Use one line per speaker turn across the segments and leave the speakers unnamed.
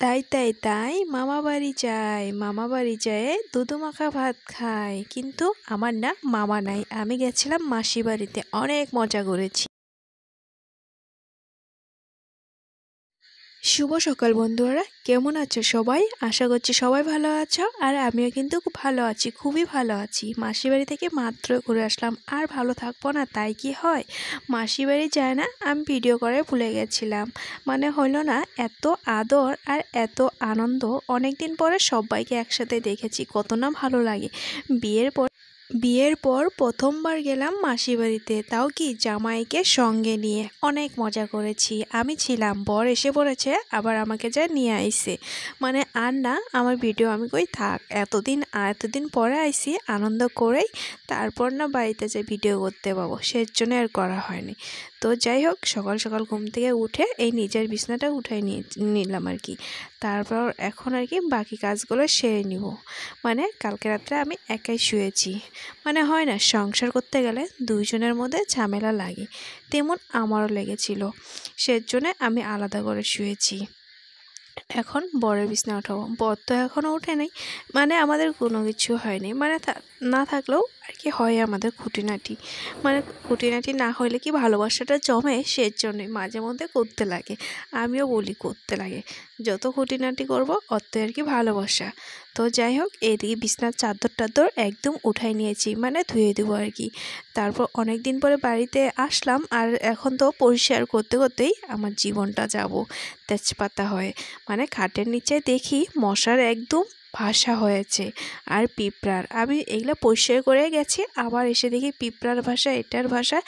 তাই তাই তাই মামা বাড়ি যাই, মামা বাড়ি যেয়ে দুধু মাখা ভাত খাই। কিন্তু আমার না মামা নাই, আমি গেছিলাম মাসি বাড়িতে, অনেক মজা করেছি। শুভ সকাল বন্ধুরা, কেমন আছো সবাই? আশা করছি সবাই ভালো আছো, আর আমিও কিন্তু খুব ভালো আছি, খুবই ভালো আছি। মাসি বাড়ি থেকে মাত্র ঘুরে আসলাম, আর ভালো থাকবো না তাই কি হয়? মাসি বাড়ি যায় না, আমি ভিডিও করে ভুলে গেছিলাম। মানে হলো না, এত আদর আর এত আনন্দ, অনেক দিন পরে সবাইকে একসাথে দেখেছি, কত না ভালো লাগে। বিয়ের পর প্রথমবার গেলাম মাসি বাড়িতে, তাও কি জামাইকে সঙ্গে নিয়ে। অনেক মজা করেছি, আমি ছিলাম, বর এসে পড়েছে, আবার আমাকে যা নিয়ে আইছে। মানে আর না, আমার ভিডিও আমি কই থাক, এতদিন পরে আইছি, আনন্দ করেই তারপর না বাড়িতে যে ভিডিও করতে পাবো, সেজন্য আর করা হয়নি। তো যাই হোক, সকাল সকাল ঘুম থেকে উঠে এই নিজের বিছনাটা উঠাই নিলাম আর কি। তারপর এখন আর কি বাকি কাজগুলো সেরে নিব। মানে কালকে রাত্রে আমি একাই শুয়েছি। মানে হয় না, সংসার করতে গেলে দুইজনের মধ্যে ঝামেলা লাগে, তেমন আমারও লেগেছিল, সেজন্য আমি আলাদা করে শুয়েছি। এখন বরের বিছানা উঠাবো, বর তো এখনও ওঠে নাই। মানে আমাদের কোনো কিছু হয়নি, মানে না থাকলেও আর কি হয় আমাদের খুঁটিনাটি। মানে খুঁটিনাটি না হইলে কি ভালোবাসাটা জমে, সেজন্যই মাঝে মধ্যে করতে লাগে। আমিও বলি করতে লাগে, যত খুঁটিনাটি করবো অত আর কি ভালোবাসা। তো যাই হোক, এদিকে বিছনার চাদর টাদর একদম উঠাই নিয়েছি, মানে ধুয়ে দেবো আর কি। তারপর অনেক দিন পরে বাড়িতে আসলাম, আর এখন তো পরিষ্কার করতে করতেই আমার জীবনটা যাব তেজপাতা হয়ে। মানে খাটের নিচে দেখি মশার একদম ভাষা হয়েছে, আর পিঁপড়ার। আমি এগুলো পরিষ্কার করে গেছি, আবার এসে দেখি পিঁপড়ার ভাষা, এটার ভাষা।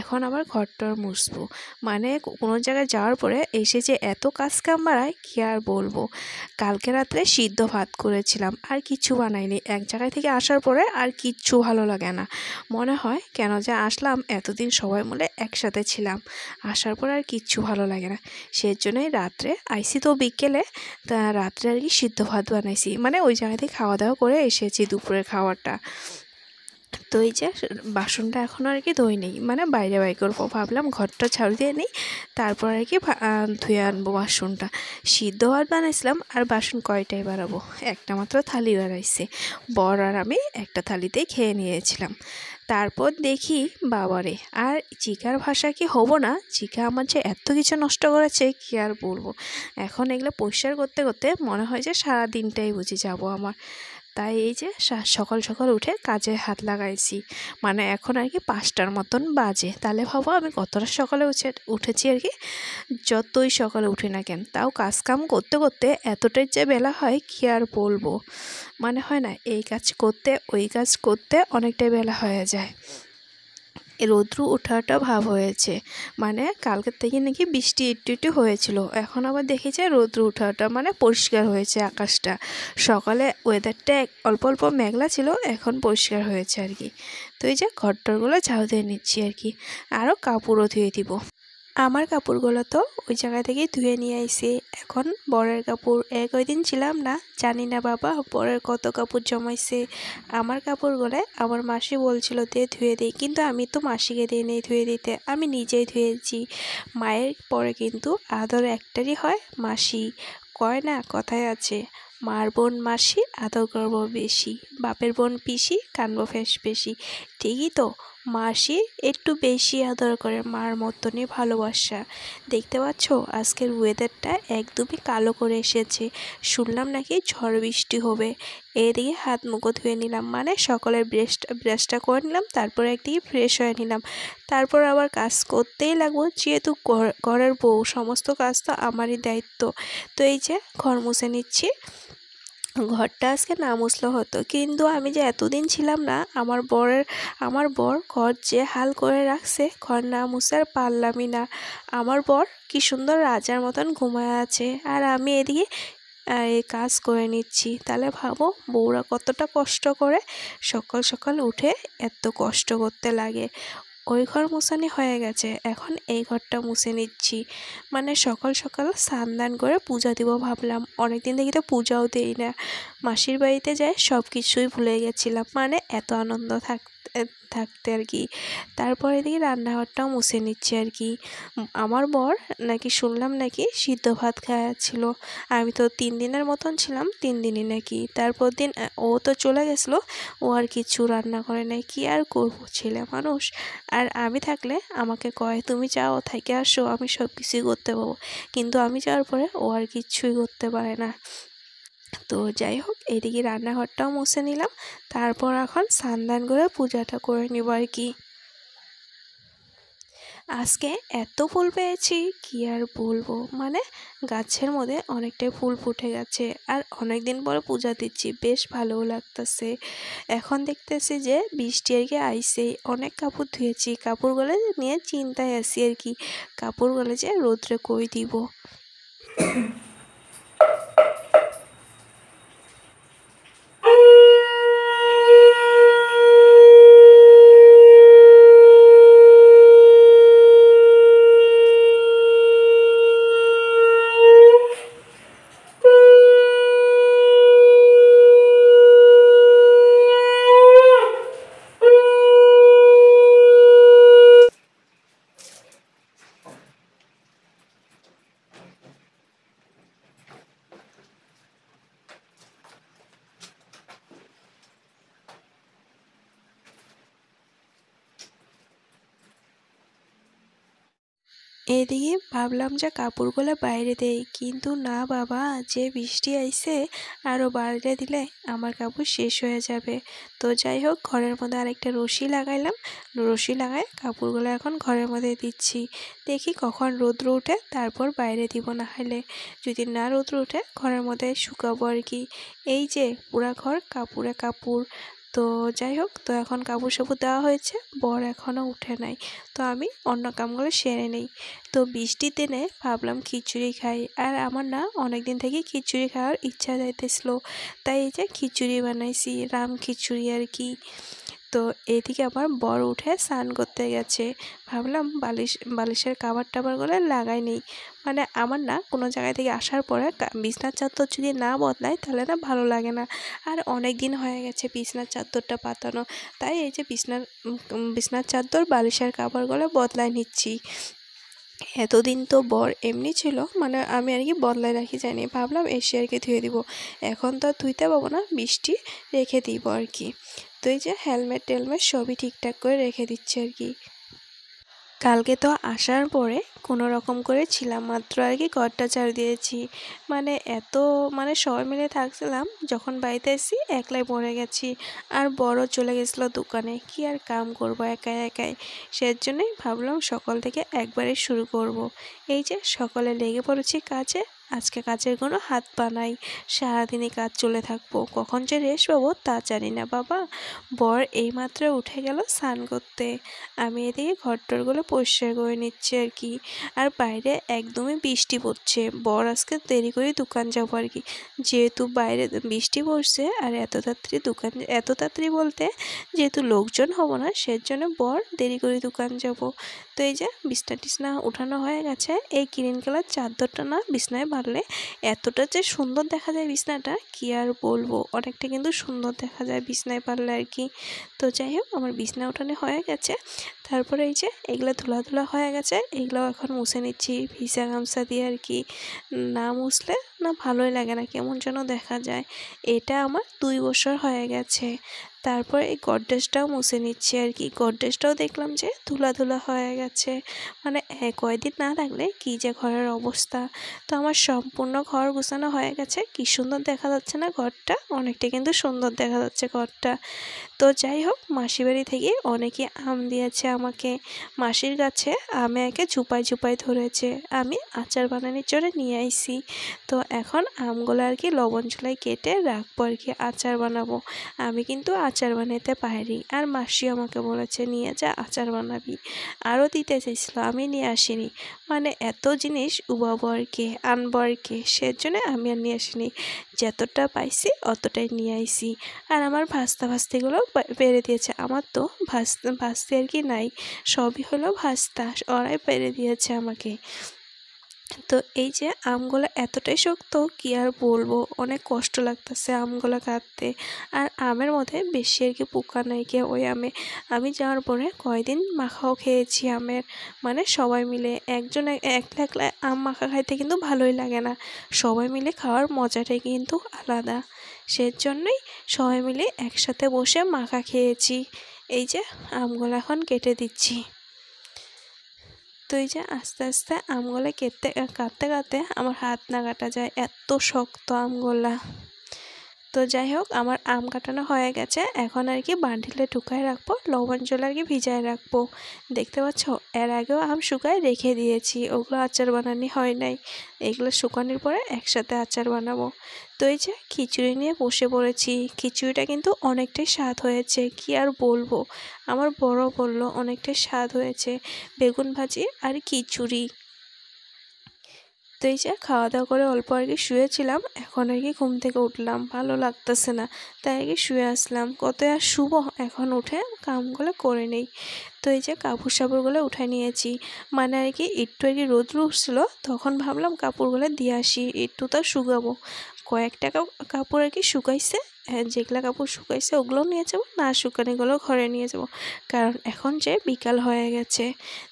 এখন আবার ঘরটর মুছবো। মানে কোনো জায়গায় যাওয়ার পরে এসে যে এত কাজ কাম বাড়ায়, কী আর বলবো। কালকে রাত্রে সিদ্ধ ভাত করেছিলাম, আর কিচ্ছু বানাইনি। এক জায়গায় থেকে আসার পরে আর কিচ্ছু ভালো লাগে না, মনে হয় কেন যে আসলাম, এতদিন সবাই মিলে একসাথে ছিলাম, আসার পর আর কিচ্ছু ভালো লাগে না। সেজন্যই রাত্রে আইসি তো বিকেলে, তা রাত্রে আর কি সিদ্ধ ভাত বানাইছি। মানে ওই জায়গা থেকে খাওয়া দাওয়া করে এসেছি, দুপুরের খাওয়াটা। তো এই যে বাসনটা এখনও আর কি ধুই নেই, মানে বাইরে করবো, ভাবলাম ঘরটা ঝাড়ু দিয়ে নিই, তারপর আর কি ধুয়ে আনবো বাসনটা। সিদ্ধ ভাত বানাইছিলাম, আর বাসন কয়টাই বাড়াবো, একটা মাত্র থালি বাড়াইছে। বর আর আমি একটা থালিতেই খেয়ে নিয়েছিলাম। তারপর দেখি বাবারে, আর চিকার ভাষা কি হবো না, চিকা আমার যে এত কিছু নষ্ট করেছে কি আর বলবো। এখন এগুলো পরিষ্কার করতে করতে মনে হয় যে সারা দিনটাই বুঝি যাবো আমার। তাই এই যে সকাল সকাল উঠে কাজে হাত লাগাইছি। মানে এখন আর কি 5টার মতন বাজে, তাহলে ভাবো আমি কতটা সকালে উঠেছি আর কি। যতই সকালে উঠি না কেন, তাও কাজ কাম করতে করতে এতটাই যে বেলা হয় কি আর বলবো। মানে হয় না, এই কাজ করতে ওই কাজ করতে অনেকটাই বেলা হয়ে যায়। রৌদ্র ওঠাটা ভাব হয়েছে, মানে কালকের থেকে নাকি বৃষ্টি একটু একটু হয়েছিল, এখন আবার দেখি যে রৌদ্র ওঠাটা মানে পরিষ্কার হয়েছে আকাশটা। সকালে ওয়েদারটা অল্প অল্প মেঘলা ছিল, এখন পরিষ্কার হয়েছে আর কি। তো এই যে ঘরটরগুলো ঝাড়ু দিয়ে নিচ্ছি আর কি, আরও কাপড়ও ধুয়ে দিব। আমার কাপড়গুলো তো ওই জায়গা থেকেই ধুয়ে নিয়ে আইছি। এখন বরের কাপড়, কয়দিন ছিলাম না, জানি না বাবা বরের কত কাপড় জমাইছে। আমার কাপড়গুলো আমার মাসি বলছিল দিয়ে ধুয়ে দিই, কিন্তু আমি তো মাসিকে দিয়ে নেই ধুয়ে দিতে, আমি নিজেই ধুয়েছি। মায়ের পরে কিন্তু আদর একটারই হয়, মাসি। কয় না কথায় আছে, মার বোন মাসি, আদর করবো বেশি, বাপের বোন পিসি, কানবো ফেস বেশি। ঠিকই তো, মাসি একটু বেশি আদর করে, মার মতনই ভালোবাসা। দেখতে পাচ্ছ আজকের ওয়েদারটা একদমই কালো করে এসেছে, শুনলাম নাকি ঝড় বৃষ্টি হবে। এদিকে হাত মুখো ধুয়ে নিলাম, মানে সকালের ব্রাশটা করে নিলাম, তারপর একদিকে ফ্রেশ হয়ে নিলাম। তারপর আবার কাজ করতেই লাগবো, যেহেতু ঘরের বউ, সমস্ত কাজ তো আমারই দায়িত্ব। তো এই যে ঘর মুছে নিচ্ছি। ঘরটা আজকে না মুছলেও হতো, কিন্তু আমি যে এতদিন ছিলাম না, আমার বর ঘর যে হাল করে রাখছে, ঘর না মুছে আর পারলামই না। আমার বর কি সুন্দর রাজার মতন ঘুমায় আছে, আর আমি এদিকে এই কাজ করে নিচ্ছি। তাহলে ভাবো বউরা কতটা কষ্ট করে, সকাল সকাল উঠে এত কষ্ট করতে লাগে। ওই ঘর মোছানি হয়ে গেছে, এখন এই ঘরটা মুছে নিচ্ছি। মানে সকাল সকাল স্নান দান করে পূজা দিব ভাবলাম, অনেকদিন থেকে তো পূজাও দিই না। মাসির বাড়িতে যাই সব কিছুই ভুলে গেছিলাম, মানে এত আনন্দ থাকতে আর কি। তারপর এদিকে রান্নাঘরটাও মুছে নিচ্ছে আর কি। আমার বর নাকি শুনলাম নাকি সিদ্ধ ভাত খাওয়াচ্ছিল। আমি তো 3 দিনের মতন ছিলাম, 3 দিনই নাকি। তারপর দিন ও তো চলে গেছিলো, ও আর কিছু রান্না করে নাই। কি আর করবো, ছেলে মানুষ। আর আমি থাকলে আমাকে কয় তুমি যাও থেকে আসো, আমি সব কিছুই করতে পারবো। কিন্তু আমি যাওয়ার পরে ও আর কিচ্ছুই করতে পারে না। তো যাই হোক, এইদিকে রান্নাঘরটাও মুছে নিলাম। তারপর এখন স্নান করে পূজাটা করে নিব আর কি। আজকে এত ফুল পেয়েছি কি আর বলবো, মানে গাছের মধ্যে অনেকটাই ফুল ফুটে গেছে। আর অনেক দিন পরে পূজা দিচ্ছি, বেশ ভালোও লাগতেছে। এখন দেখতেছি যে বৃষ্টি আর কি আইসে, অনেক কাপড় ধুয়েছি, কাপড়গুলো নিয়ে চিন্তায় আছি আর কি। কাপড়গুলো যে রোদ্রে কই দিব। এদিকে ভাবলাম যে কাপড়গুলো বাইরে দেই, কিন্তু না বাবা, যে বৃষ্টি আইছে আরও বাইরে দিলে আমার কাপড় শেষ হয়ে যাবে। তো যাই হোক, ঘরের মধ্যে আরেকটা রশি লাগাইলাম। রশি লাগাই কাপড়গুলো এখন ঘরের মধ্যে দিচ্ছি। দেখি কখন রৌদ্র উঠে, তারপর বাইরে দিব। না হলে যদি না রৌদ্র উঠে ঘরের মধ্যে শুকাবো আর কি। এই যে পুরা ঘর কাপড়ে কাপড়। তো যাই হোক, তো এখন কাপড় সাপড় দেওয়া হয়েছে, বর এখনও উঠে নাই। তো আমি অন্য কামগুলো সেরে নেই। তো বৃষ্টির দিনে ভাবলাম খিচুড়ি খাই, আর আমার না অনেক দিন থেকে খিচুড়ি খাওয়ার ইচ্ছা যাইতেছিল। তাই এই যে খিচুড়ি বানাইছি, রাম খিচুড়ি আর কি। তো এদিকে আমার বর উঠে স্নান করতে গেছে। ভাবলাম বালিশের কাভার টাভারগুলো লাগাই নেই। মানে আমার না কোনো জায়গা থেকে আসার পরে বিছনার চাদর যদি না বদলাই তাহলে না ভালো লাগে না। আর অনেক দিন হয়ে গেছে বিছনার চাদরটা পাতানো। তাই এই যে বিছনার চাদর বালিশের কাভারগুলো বদলাই নিচ্ছি। এতদিন তো বর এমনি ছিল, মানে আমি আর কি বদলায় রাখি যাইনি, ভাবলাম এসে আর কি ধুয়ে দিব। এখন তো আর ধুইতে পাবো না, বৃষ্টি রেখে দিব আর কি। তো এই যে হেলমেট টেলমেট সবই ঠিকঠাক করে রেখে দিচ্ছে আর কি। কালকে তো আসার পরে কোনো রকম করে ছিলাম মাত্র আর কি, ঘরটা ঝাড়ু দিয়েছি। মানে এত, মানে সবাই মিলে থাকছিলাম, যখন বাড়িতে এসেছি একলাই পড়ে গেছি। আর বড় চলে গেছিলো দোকানে, কি আর কাম করব একাই একাই। সেজন্যই ভাবলাম সকাল থেকে একবারে শুরু করব। এই যে সকালে লেগে পড়েছি কাজে। আজকে কাজের কোনো হাত পা নাই, সারাদিনই কাজ চলে থাকবো, কখন যে রেস্ট পাবো তা জানি না বাবা। বর এইমাত্র উঠে গেল স্নান করতে। আমি এদিকে ঘরটরগুলো পরিষ্কার করে নিচ্ছি আর কি। আর বাইরে একদমই বৃষ্টি পড়ছে, বর আজকে দেরি করে দোকান যাবো আর কি। যেহেতু বাইরে বৃষ্টি পড়ছে আর এত তাড়াতাড়ি বলতে যেহেতু লোকজন হবো না, সেজন্য বর দেরি করে দোকান যাব। তো এই যে বিছনা টিছনা উঠানো হয়ে গেছে। এই গ্রিন কালার চাদরটা না বিছনায় বাঁধলে এতটা যে সুন্দর দেখা যায় বিছনাটা, কি আর বলবো, অনেকটা কিন্তু সুন্দর দেখা যায় বিছনায় পারলে আর কি। তো যাই হোক, আমার বিছনা উঠানো হয়ে গেছে। তারপরে এই যে এগুলো ধুলা হয়ে গেছে, এগুলোও এখন মুছে নিচ্ছি ভিজা গামছা দিয়ে আর কি। না মুছলে না ভালোই লাগে না, কেমন যেন দেখা যায়। এটা আমার 2 বছর হয়ে গেছে। তারপর এই গডরেজটাও মুছে নিচ্ছি আর কি। গডরেজটাও দেখলাম যে ধুলা হয়ে গেছে। মানে কয়দিন না থাকলে কী যে ঘরের অবস্থা। তো আমার সম্পূর্ণ ঘর গোছানো হয়ে গেছে। কি সুন্দর দেখা যাচ্ছে না ঘরটা, অনেকটা কিন্তু সুন্দর দেখা যাচ্ছে ঘরটা। তো যাই হোক, মাসির বাড়ি থেকে অনেকে আম দিয়েছে আমাকে। মাসির গাছে আমে একে ঝুপাই ধরেছে, আমি আচার বানানোর জন্য নিয়ে আইছি। তো এখন আমগুলো আর কি লবণ ঝোলায় কেটে রাখবো আর কি, আচার বানাবো। আমি কিন্তু আচার বানাতে পারি, আর মাসি আমাকে বলেছে নিয়ে যা আচার বানাবি। আরও দিতে চাইছিল, আমি নিয়ে আসিনি। মানে এত জিনিস উবাবো আর কি, আনবো আর কি, সেজন্য আমি আর নিয়ে আসিনি। যতটা পাইছি অতটাই নিয়ে আইছি। আর আমার ভাস্তাগুলো পেরে দিয়েছে। আমার তো ভাস্তি আর কি নাই, সবই হলো ভাস্তা, ওরাই পেরে দিয়েছে আমাকে। তো এই যে আমগুলো এতটাই শক্ত কি আর বলবো, অনেক কষ্ট লাগতেছে আমগুলো কাটতে। আর আমের মধ্যে বেশি আর কি পোকা নাই কি ওই আমি যাওয়ার পরে কয়দিন মাখাও খেয়েছি আমের, মানে সবাই মিলে। একজন একলা একলা আম মাখা খাইতে কিন্তু ভালোই লাগে না, সবাই মিলে খাওয়ার মজাটাই কিন্তু আলাদা। সেজন্যই সবাই মিলে একসাথে বসে মাখা খেয়েছি। এই যে আমগুলো এখন কেটে দিচ্ছি। তো এই যে আস্তে আস্তে আমগুলো কাটতে কাটতে আমার হাত না কাটা যায়, এত শক্ত আমগুলা। তো যাই হোক, আমার আম কাটানো হয়ে গেছে, এখন আর কি বান্ডিলে ঢুকায় রাখবো, লবণ জল আর কি ভিজায় রাখবো। দেখতে পাচ্ছ, এর আগেও আম শুকায় রেখে দিয়েছি, ওগুলো আচার বানানি হয় নাই, এগুলো শুকানোর পরে একসাথে আচার বানাবো। তো এই যে খিচুড়ি নিয়ে বসে পড়েছি, খিচুড়িটা কিন্তু অনেকটাই স্বাদ হয়েছে কি আর বলবো। আমার বড় বললো অনেকটাই স্বাদ হয়েছে, বেগুন ভাজি আর খিচুড়ি। তো এই যে খাওয়া দাওয়া করে অল্প আর কি শুয়েছিলাম, এখন আর কি ঘুম থেকে উঠলাম, ভালো লাগতেছে না, তাই আর কি শুয়ে আসলাম। কত আর শুভ, এখন উঠে কামগুলো করে নেই। তো এই যে কাপড় সাপড়গুলো উঠাই নিয়েছি, মানে আর কি একটু আর কি রোদ উঠছিল, তখন ভাবলাম কাপড়গুলো দিয়ে আসি, একটু তো শুকাবো। কয়েকটা কাপড় আর কি শুকাইছে, হ্যাঁ যেগুলো কাপড় শুকাইছে ওগুলোও নিয়ে যাবো, না শুকানোগুলো ঘরে নিয়ে যাব, কারণ এখন যে বিকাল হয়ে গেছে।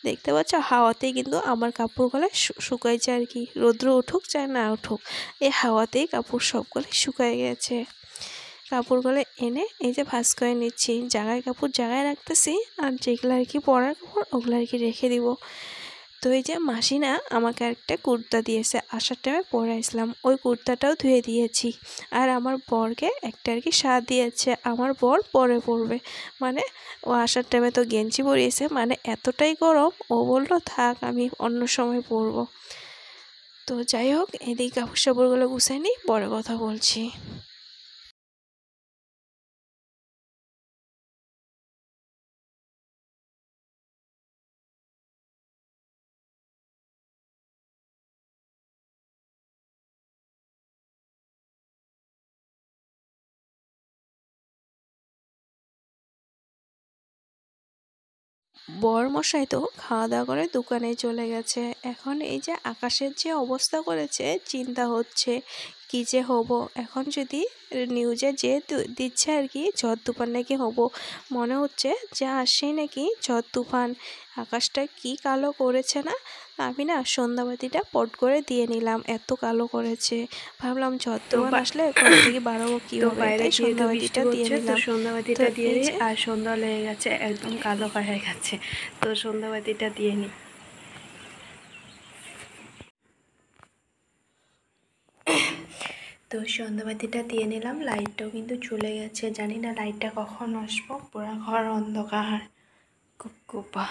দেখতে পাচ্ছ হাওয়াতেই কিন্তু আমার কাপড়গুলো শুকাইছে আর কি, রৌদ্র উঠুক চাই না উঠুক, এই হাওয়াতেই কাপড় সবগুলো শুকাই গেছে। কাপড়গুলো এনে এই যে ভাঁজ করে নিচ্ছি, জায়গায় কাপড় জায়গায় রাখতেছি, আর যেগুলো আর কি পরার কাপড় ওগুলো আর কি রেখে দিব। তো এই যে মাসি না আমাকে একটা কুর্তা দিয়েছে, আসার টাইমে পরে আসলাম, ওই কুর্তাটাও ধুয়ে দিয়েছি। আর আমার বরকে একটা আর কি শার্ট দিয়েছে, আমার বর পরে পরবে, মানে ও আসার টাইমে তো গেঞ্জি পরিয়েছে, মানে এতটাই গরম ও বললো থাক আমি অন্য সময় পরবো। তো যাই হোক, এদিকে কাপড় সাপড়গুলো গুছাই নিই, পরে কথা বলছি। বরমশাই তো খাওয়া দাওয়া করে দোকানে চলে গেছে, এখন এই যে আকাশের যে অবস্থা করেছে, চিন্তা হচ্ছে কি যে হব। এখন যদি নিউজে যে দিচ্ছে আর কি ঝড় তুফান নাকি হব, মনে হচ্ছে যে আসেই নাকি ঝড় তুফান। আকাশটা কি কালো করেছে না, আমি না সন্ধ্যাবাতিটা পট করে দিয়ে নিলাম, এত কালো করেছে। ভাবলাম ঝড়
তো
তুফান আসলে ঘর থেকে বাড়াবো
তো
কীভাবে,
বাইরে
তাই
যেহেতু বৃষ্টি
সন্ধ্যাবাতিটা দিয়ে
পড়ছে, তো
নিলাম। তো
সন্ধ্যাবাতিটা দিয়ে
এই
দিই।
যে
আর সন্ধ্যা লেগে গেছে, একদম কালো হয়ে গেছে, তো সন্ধ্যাবাতিটা দিয়ে নিই। তো সন্ধ্যাবাতিটা দিয়ে নিলাম, লাইটটাও কিন্তু চলে গেছে, জানি না লাইটটা কখন আসবো, পুরো ঘর অন্ধকার, কুপকুপা।